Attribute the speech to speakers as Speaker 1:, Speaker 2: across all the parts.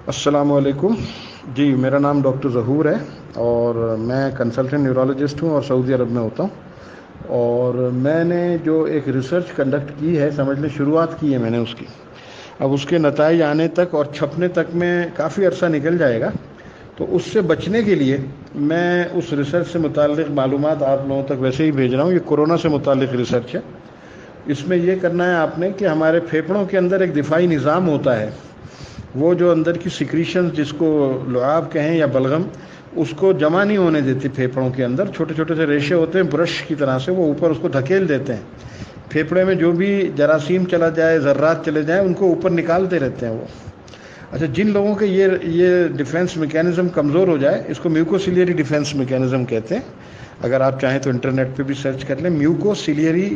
Speaker 1: السلام علیکم جی، میرا نام ڈاکٹر ظہور ہے اور میں کنسلٹنٹ نیورولوجسٹ ہوں اور سعودی عرب میں ہوتا ہوں۔ اور میں نے جو ایک ریسرچ کنڈکٹ کی ہے، سمجھ لیں شروعات کی ہے میں نے اس کی، اب اس کے نتائج آنے تک اور چھپنے تک میں کافی عرصہ نکل جائے گا، تو اس سے بچنے کے لیے میں اس ریسرچ سے متعلق معلومات آپ لوگوں تک ویسے ہی بھیج رہا ہوں۔ یہ کورونا سے متعلق ریسرچ ہے۔ اس میں یہ کرنا ہے آپ نے کہ ہمارے پھیپھڑوں کے اندر ایک دفاعی نظام ہوتا ہے، وہ جو اندر کی سیکریشنز جس کو لعاب کہیں یا بلغم، اس کو جمع نہیں ہونے دیتی پھیپھڑوں کے اندر۔ چھوٹے چھوٹے سے ریشے ہوتے ہیں برش کی طرح سے، وہ اوپر اس کو دھکیل دیتے ہیں۔ پھیپھڑے میں جو بھی جراثیم چلا جائے، ذرات چلے جائیں، ان کو اوپر نکالتے رہتے ہیں وہ۔ اچھا، جن لوگوں کے یہ ڈیفینس میکینزم کمزور ہو جائے، اس کو میوکوسیلیری ڈیفینس میکینزم کہتے ہیں۔ اگر آپ چاہیں تو انٹرنیٹ پہ بھی سرچ کر لیں، میوکوسیلیری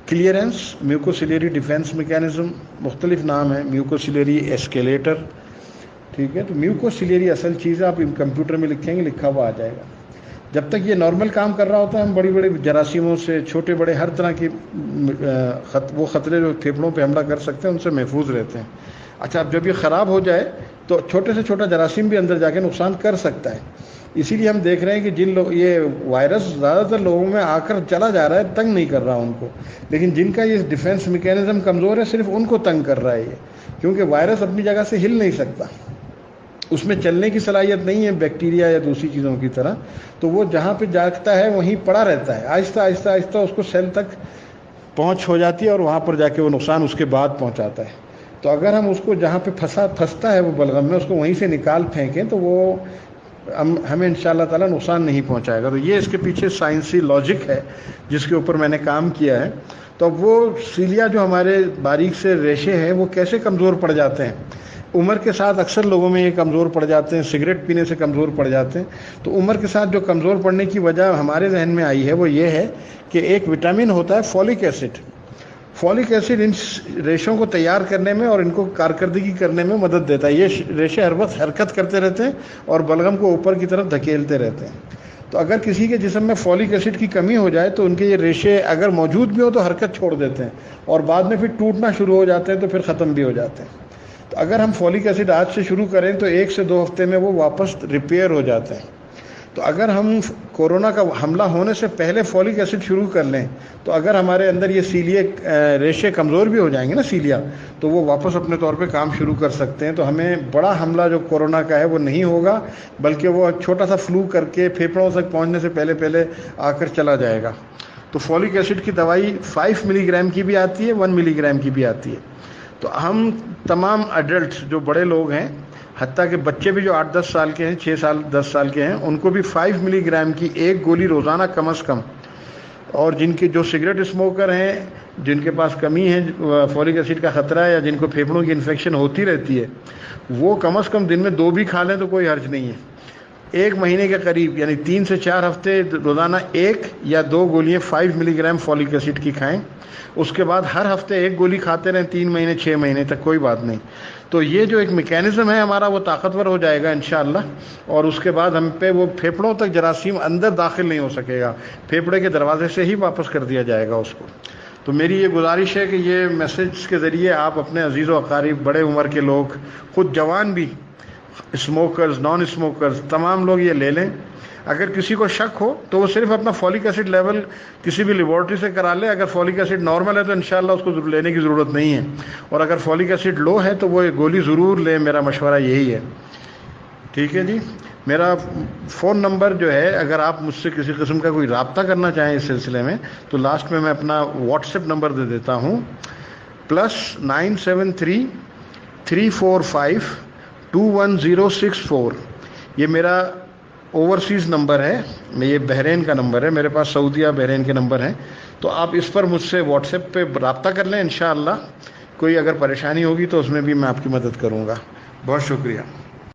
Speaker 1: کلیئرنس، میوکوسیلیری ڈیفینس میکینزم، مختلف نام ہے، میوکوسیلیری ایسکیلیٹر، ٹھیک ہے۔ تو میوکوسیلیری اصل چیز ہے، آپ کمپیوٹر میں لکھیں گے لکھا ہوا آ جائے گا۔ جب تک یہ نارمل کام کر رہا ہوتا ہے، ہم بڑی بڑی جراثیموں سے، چھوٹے بڑے ہر طرح کی وہ خطرے جو پھیپھڑوں پہ حملہ کر سکتے ہیں، ان سے محفوظ رہتے ہیں۔ اچھا، اب جب یہ خراب ہو جائے تو چھوٹے سے چھوٹا جراثیم بھی اندر جا کے نقصان کر سکتا ہے۔ اسی لیے ہم دیکھ رہے ہیں کہ جن لوگ یہ وائرس زیادہ تر لوگوں میں آ کر چلا جا رہا ہے، تنگ نہیں کر رہا ان کو، لیکن جن کا یہ ڈیفینس میکینزم کمزور ہے، صرف ان کو تنگ کر رہا ہے یہ، کیونکہ وائرس اپنی جگہ سے ہل نہیں سکتا، اس میں چلنے کی صلاحیت نہیں ہے بیکٹیریا یا دوسری چیزوں کی طرح، تو وہ جہاں پہ جاگتا ہے وہیں پڑا رہتا ہے، آہستہ آہستہ آہستہ اس کو سیل تک پہنچ ہو جاتی ہے اور وہاں پر جا کے وہ نقصان اس کے بعد پہنچاتا ہے۔ تو اگر ہم اس کو جہاں پہ پھنستا ہے وہ بلغم میں، اس کو وہیں سے نکال پھینکیں تو وہ ہمیں انشاءاللہ تعالیٰ نقصان نہیں پہنچائے گا۔ تو یہ اس کے پیچھے سائنسی لاجک ہے جس کے اوپر میں نے کام کیا ہے۔ تو اب وہ سیلیا جو ہمارے باریک سے ریشے ہیں، وہ کیسے کمزور پڑ جاتے ہیں؟ عمر کے ساتھ اکثر لوگوں میں یہ کمزور پڑ جاتے ہیں، سگریٹ پینے سے کمزور پڑ جاتے ہیں۔ تو عمر کے ساتھ جو کمزور پڑنے کی وجہ ہمارے ذہن میں آئی ہے وہ یہ ہے کہ ایک وٹامن ہوتا ہے فولک ایسڈ۔ فولک ایسڈ ان ریشوں کو تیار کرنے میں اور ان کو کارکردگی کرنے میں مدد دیتا ہے۔ یہ ریشے ہر وقت حرکت کرتے رہتے ہیں اور بلغم کو اوپر کی طرف دھکیلتے رہتے ہیں۔ تو اگر کسی کے جسم میں فولک ایسڈ کی کمی ہو جائے تو ان کے یہ ریشے اگر موجود بھی ہو تو حرکت چھوڑ دیتے ہیں اور بعد میں پھر ٹوٹنا شروع ہو جاتے ہیں، تو پھر ختم بھی ہو جاتے ہیں۔ تو اگر ہم فولک ایسڈ آج سے شروع کریں تو 1 سے 2 ہفتے میں وہ واپس ریپیئر ہو جاتے ہیں۔ تو اگر ہم کورونا کا حملہ ہونے سے پہلے فولک ایسڈ شروع کر لیں تو اگر ہمارے اندر یہ سیلیے ریشے کمزور بھی ہو جائیں گے نا، سیلیا، تو وہ واپس اپنے طور پہ کام شروع کر سکتے ہیں۔ تو ہمیں بڑا حملہ جو کورونا کا ہے وہ نہیں ہوگا، بلکہ وہ چھوٹا سا فلو کر کے پھیپھڑوں تک پہنچنے سے پہلے آ کر چلا جائے گا۔ تو فولک ایسڈ کی دوائی 5 ملی گرام کی بھی آتی ہے، 1 ملی گرام کی بھی آتی ہے۔ تو ہم تمام ایڈلٹس جو بڑے لوگ ہیں، حتیٰ کہ بچے بھی جو 8-10 سال کے ہیں، 6 سال 10 سال کے ہیں، ان کو بھی 5 ملی گرام کی ایک گولی روزانہ کم از کم، اور جن کے جو سگریٹ اسموکر ہیں، جن کے پاس کمی ہے فولک ایسڈ کا خطرہ ہے، یا جن کو پھیپھڑوں کی انفیکشن ہوتی رہتی ہے، وہ کم از کم دن میں 2 بھی کھا لیں تو کوئی حرج نہیں ہے۔ 1 مہینے کے قریب، یعنی 3 سے 4 ہفتے روزانہ 1 یا 2 گولیاں 5 ملی گرام فولک ایسڈ کی کھائیں۔ اس کے بعد ہر ہفتے 1 گولی کھاتے رہیں 3 مہینے 6 مہینے تک، کوئی بات نہیں۔ تو یہ جو ایک میکینزم ہے ہمارا، وہ طاقتور ہو جائے گا انشاءاللہ، اور اس کے بعد ہم پہ وہ پھیپھڑوں تک جراثیم اندر داخل نہیں ہو سکے گا، پھیپھڑے کے دروازے سے ہی واپس کر دیا جائے گا اس کو۔ تو میری یہ گزارش ہے کہ یہ میسیج کے ذریعے آپ اپنے عزیز و اقارب، بڑے عمر کے لوگ، خود جوان بھی، اسموکرز، نان اسموکرز، تمام لوگ یہ لے لیں۔ اگر کسی کو شک ہو تو وہ صرف اپنا فولک ایسڈ لیول کسی بھی لیبارٹری سے کرا لے۔ اگر فولک ایسڈ نارمل ہے تو انشاءاللہ اس کو لینے کی ضرورت نہیں ہے، اور اگر فولک ایسڈ لو ہے تو وہ گولی ضرور لیں، میرا مشورہ یہی ہے۔ ٹھیک ہے جی، میرا فون نمبر جو ہے، اگر آپ مجھ سے کسی قسم کا کوئی رابطہ کرنا چاہیں اس سلسلے میں، تو لاسٹ میں اپنا واٹس ایپ نمبر دے دیتا ہوں، +973 345 21064۔ یہ میرا اوورسیز نمبر ہے، یہ بحرین کا نمبر ہے، میرے پاس سعودیہ بحرین کے نمبر ہیں۔ تو آپ اس پر مجھ سے واٹس ایپ پہ رابطہ کر لیں، انشاءاللہ کوئی اگر پریشانی ہوگی تو اس میں بھی میں آپ کی مدد کروں گا۔ بہت شکریہ۔